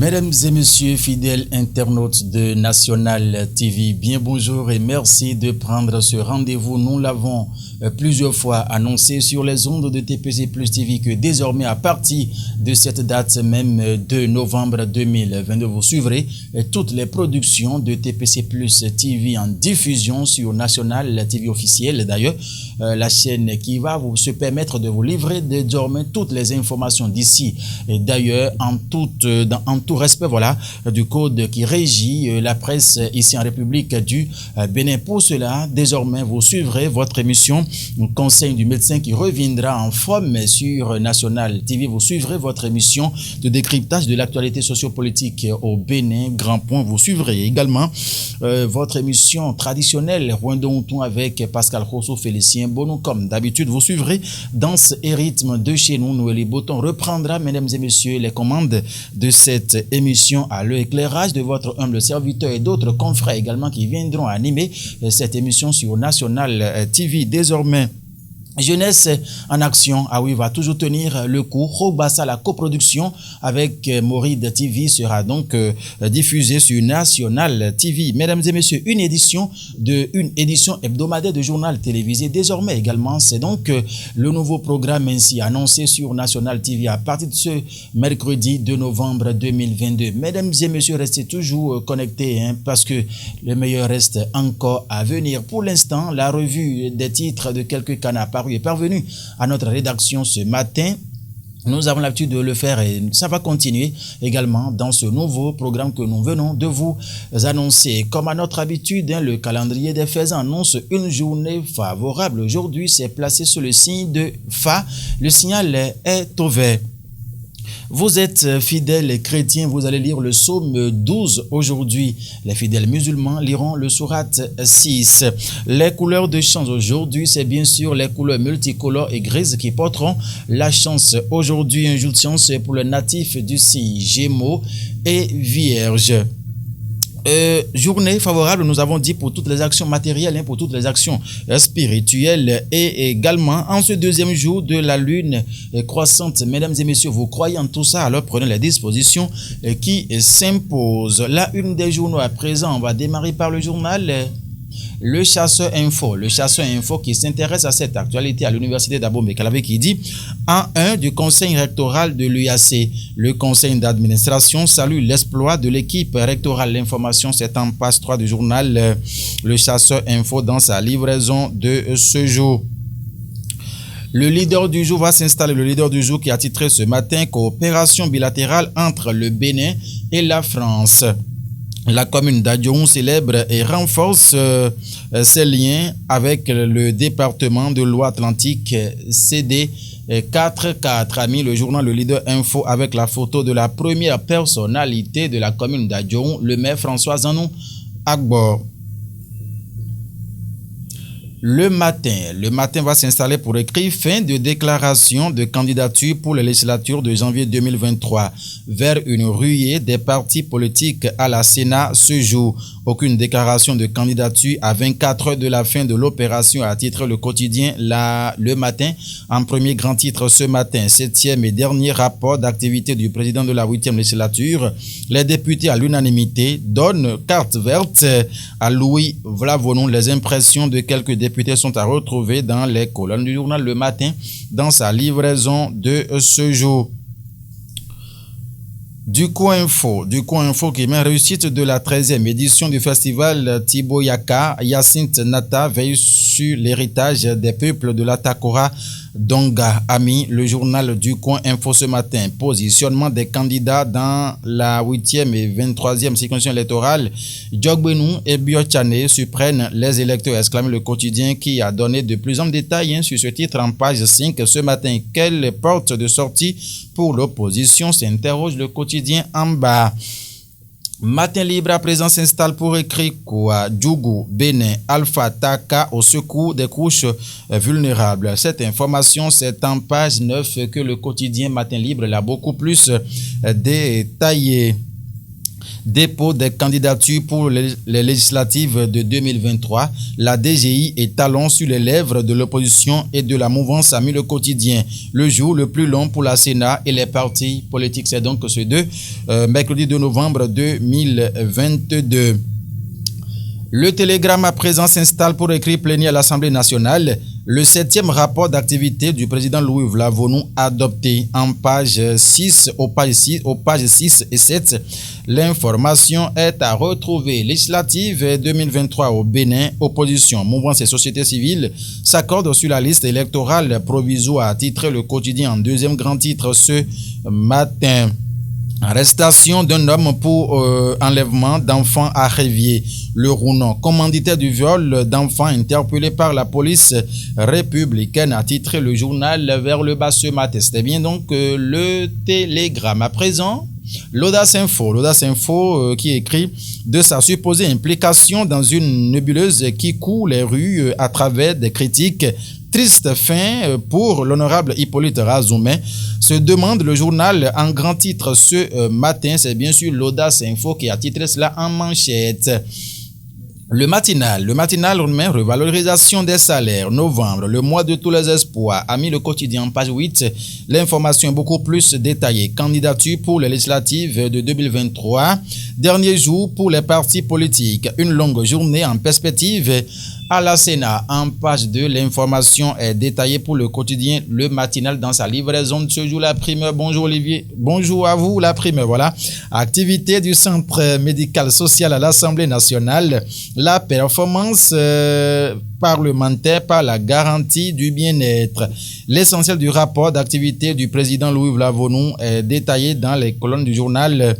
Mesdames et messieurs, fidèles internautes de National TV, bien bonjour et merci de prendre ce rendez-vous. Nous l'avons plusieurs fois annoncé sur les ondes de TPC Plus TV que désormais à partir de cette date même de novembre 2022, vous suivrez toutes les productions de TPC Plus TV en diffusion sur National TV officiel. D'ailleurs, la chaîne qui va vous se permettre de vous livrer désormais toutes les informations d'ici et d'ailleurs en tout respect du code qui régit la presse ici en République du Bénin. Pour cela, désormais, vous suivrez votre émission Conseil du médecin qui reviendra en forme sur National TV. Vous suivrez votre émission de décryptage de l'actualité sociopolitique au Bénin. Grand point. Vous suivrez également votre émission traditionnelle Rwandonton avec Pascal Rosso Félicien Bono. Comme d'habitude, vous suivrez Danse et rythme de chez nous. Noélie Boton reprendra, mesdames et messieurs, les commandes de cette émission à l'éclairage de votre humble serviteur et d'autres confrères également qui viendront animer cette émission sur National TV. Désormais, Jeunesse en action, va toujours tenir le coup. Robassa, la coproduction avec Moride TV sera donc diffusée sur National TV. Mesdames et messieurs, une édition hebdomadaire de journal télévisé. Désormais également, c'est donc le nouveau programme ainsi annoncé sur National TV à partir de ce mercredi 2 novembre 2022. Mesdames et messieurs, restez toujours connectés parce que le meilleur reste encore à venir. Pour l'instant, la revue des titres de quelques canaux est parvenu à notre rédaction ce matin. Nous avons l'habitude de le faire et ça va continuer également dans ce nouveau programme que nous venons de vous annoncer. Comme à notre habitude, le calendrier des faisans annonce une journée favorable. Aujourd'hui, c'est placé sous le signe de Fa. Le signal est au vert. Vous êtes fidèles chrétiens, vous allez lire le psaume 12 aujourd'hui. Les fidèles musulmans liront le sourate 6. Les couleurs de chance aujourd'hui, c'est bien sûr les couleurs multicolores et grises qui porteront la chance. Aujourd'hui, un jour de chance pour le natif du signe Gémeaux et Vierge. Journée favorable, nous avons dit pour toutes les actions matérielles, pour toutes les actions spirituelles et également en ce deuxième jour de la lune croissante. Mesdames et messieurs, vous croyez en tout ça, alors prenez les dispositions qui s'imposent. La une des journaux à présent, on va démarrer par le journal Le Chasseur Info. Le Chasseur Info qui s'intéresse à cette actualité à l'université d'Abomey-Calavé qui dit en 1 du conseil rectoral de l'UAC. Le conseil d'administration salue l'exploit de l'équipe rectorale. L'information c'est en page 3 du journal Le Chasseur Info dans sa livraison de ce jour. Le leader du jour va s'installer. Le leader du jour qui a titré ce matin coopération bilatérale entre le Bénin et la France. La commune d'Adjoun célèbre et renforce ses liens avec le département de l'Ouest-Atlantique CD 44 a mis le journal Le Leader Info avec la photo de la première personnalité de la commune d'Adjoun, le maire François Zanou Agbor. Le matin va s'installer pour écrire fin de déclaration de candidature pour les législatures de janvier 2023 vers une ruée des partis politiques à la Sénat ce jour. Aucune déclaration de candidature à 24 heures de la fin de l'opération a titré le quotidien Le Matin en premier grand titre ce matin. 7e et dernier rapport d'activité du président de la 8e législature. Les députés à l'unanimité donnent carte verte à Louis Vlavonon. Les impressions de quelques députés sont à retrouver dans les colonnes du journal Le Matin dans sa livraison de ce jour. Du coup Info qui met réussite de la 13e édition du festival Tiboyaka. Hyacinthe Nata veille sur l'héritage des peuples de l'Atakora Donga. Ami, le journal du coin Info ce matin. Positionnement des candidats dans la 8e et 23e circonscription électorale. Djogbenou et Biochane surprennent les électeurs, exclame le quotidien qui a donné de plus en détails sur ce titre en page 5 ce matin. Quelle porte de sortie pour l'opposition, s'interroge le quotidien en bas. Matin libre à présent s'installe pour écrire quoi? Djougou, Bénin, Alpha, Taka au secours des couches vulnérables. Cette information, c'est en page 9 que le quotidien Matin libre l'a beaucoup plus détaillé. Dépôt des candidatures pour les législatives de 2023. La DGI est talon sur les lèvres de l'opposition et de la mouvance Amis le quotidien. Le jour le plus long pour la Sénat et les partis politiques. C'est donc ce mercredi 2 novembre 2022. Le télégramme à présent s'installe pour écrire plénier à l'Assemblée nationale. Le 7e rapport d'activité du président Louis Vlavonu adopté en page 6, aux pages 6 et 7. L'information est à retrouver. Législative 2023 au Bénin, opposition, mouvance et société civile s'accordent sur la liste électorale provisoire, titré le quotidien en deuxième grand titre ce matin. Arrestation d'un homme pour enlèvement d'enfants à Révier. Le Rounon, commanditaire du viol d'enfants interpellé par la police républicaine, a titré le journal vers le bas ce matin. C'était bien donc le télégramme. À présent, l'Audace Info qui écrit de sa supposée implication dans une nébuleuse qui court les rues à travers des critiques. Triste fin pour l'honorable Hippolyte Razoumen, se demande le journal en grand titre ce matin. C'est bien sûr l'Audace Info qui a titré cela en manchette. Le matinal revalorisation des salaires, novembre, le mois de tous les espoirs, Amis le quotidien, page 8, l'information est beaucoup plus détaillée. Candidature pour les législatives de 2023, dernier jour pour les partis politiques, une longue journée en perspective à la Sénat. En page 2, l'information est détaillée pour le quotidien Le Matinal dans sa livraison de ce jour. La primeur, bonjour Olivier, bonjour à vous, la primeur, voilà. Activité du centre médical social à l'Assemblée nationale, la performance parlementaire par la garantie du bien-être. L'essentiel du rapport d'activité du président Louis Vlavonu est détaillé dans les colonnes du journal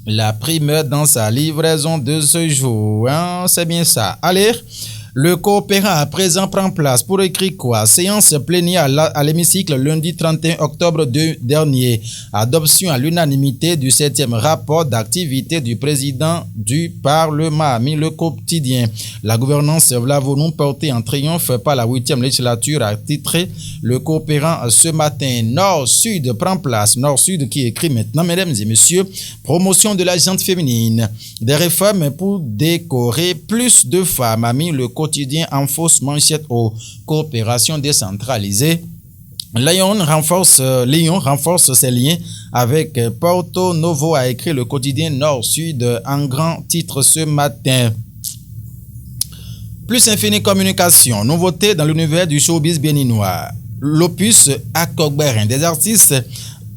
La Primeur dans sa livraison de ce jour. Hein, c'est bien ça. Allez, le coopérant à présent prend place pour écrire quoi? Séance plénière à l'hémicycle lundi 31 octobre dernier. Adoption à l'unanimité du 7e rapport d'activité du président du Parlement, Amis le quotidien. La gouvernance Vlavonu portée en triomphe par la 8e législature a titré le coopérant ce matin. Nord-Sud prend place. Nord-Sud qui écrit maintenant, mesdames et messieurs, promotion de la gente féminine. Des réformes pour décorer plus de femmes. Amis le quotidien en fausse manchette aux coopérations décentralisées. Lyon renforce ses liens avec Porto Novo, a écrit le quotidien Nord-Sud en grand titre ce matin. Plus Infini Communication, nouveauté dans l'univers du showbiz béninois. L'opus Akogberin des artistes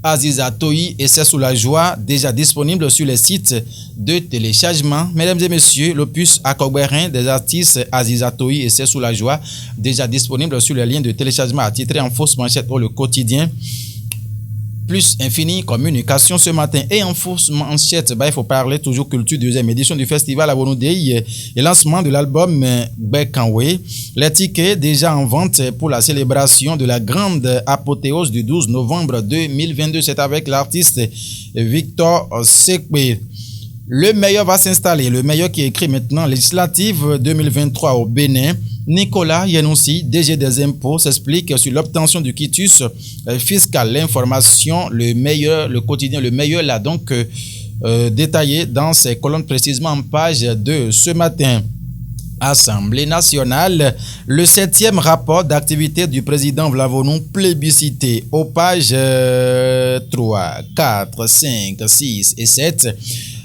Aziza Toyi et C'est sous la joie, déjà disponible sur les sites de téléchargement. Mesdames et messieurs, l'opus Akogberin des artistes Aziza Toyi et C'est sous la joie, déjà disponible sur les liens de téléchargement, attitré en fausse manchette pour le quotidien Plus Infini Communication ce matin. Et en fausse manchette, il faut parler toujours culture, deuxième édition du festival Abonodei et lancement de l'album Bekanwe. Les tickets déjà en vente pour la célébration de la grande apothéose du 12 novembre 2022. C'est avec l'artiste Victor Sekwe. Le meilleur va s'installer. Le meilleur qui écrit maintenant législative 2023 au Bénin. Nicolas Yenoussi, DG des impôts, s'explique sur l'obtention du quitus fiscal. L'information, le quotidien, le meilleur là donc détaillé dans ses colonnes précisément en page 2 ce matin. Assemblée nationale, le 7e rapport d'activité du président Vlavonu plébiscité aux pages 3, 4, 5, 6 et 7.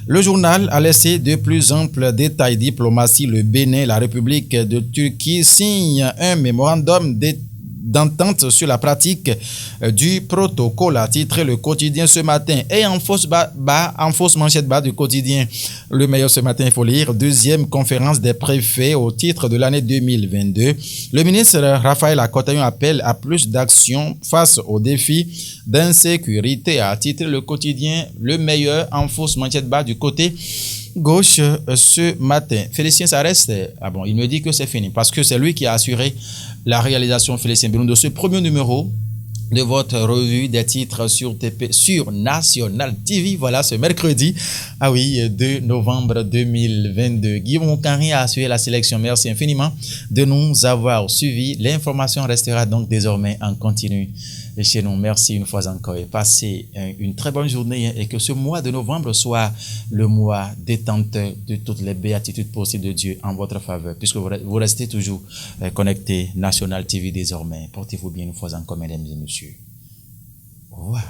Le journal a laissé de plus amples détails. Diplomatie, le Bénin, la République de Turquie signe un mémorandum d'entente sur la pratique du protocole, a titré le quotidien ce matin. Et en fausse manchette bas du quotidien Le Meilleur ce matin, il faut lire, deuxième conférence des préfets au titre de l'année 2022. Le ministre Raphaël Akotayon appelle à plus d'action face aux défis d'insécurité, a titré le quotidien Le Meilleur en fausse manchette bas du côté gauche ce matin. Félicien, ça reste. Ah bon, il me dit que c'est fini parce que c'est lui qui a assuré la réalisation, Félicien Biloun, de ce premier numéro de votre revue des titres sur National TV. Voilà, ce mercredi, 2 novembre 2022. Guillaume Carré a assuré la sélection. Merci infiniment de nous avoir suivis. L'information restera donc désormais en continu chez nous. Merci une fois encore et passez une très bonne journée et que ce mois de novembre soit le mois détenteur de toutes les béatitudes possibles de Dieu en votre faveur, puisque vous restez toujours connectés National TV désormais. Portez-vous bien une fois encore, mesdames et messieurs. Au revoir.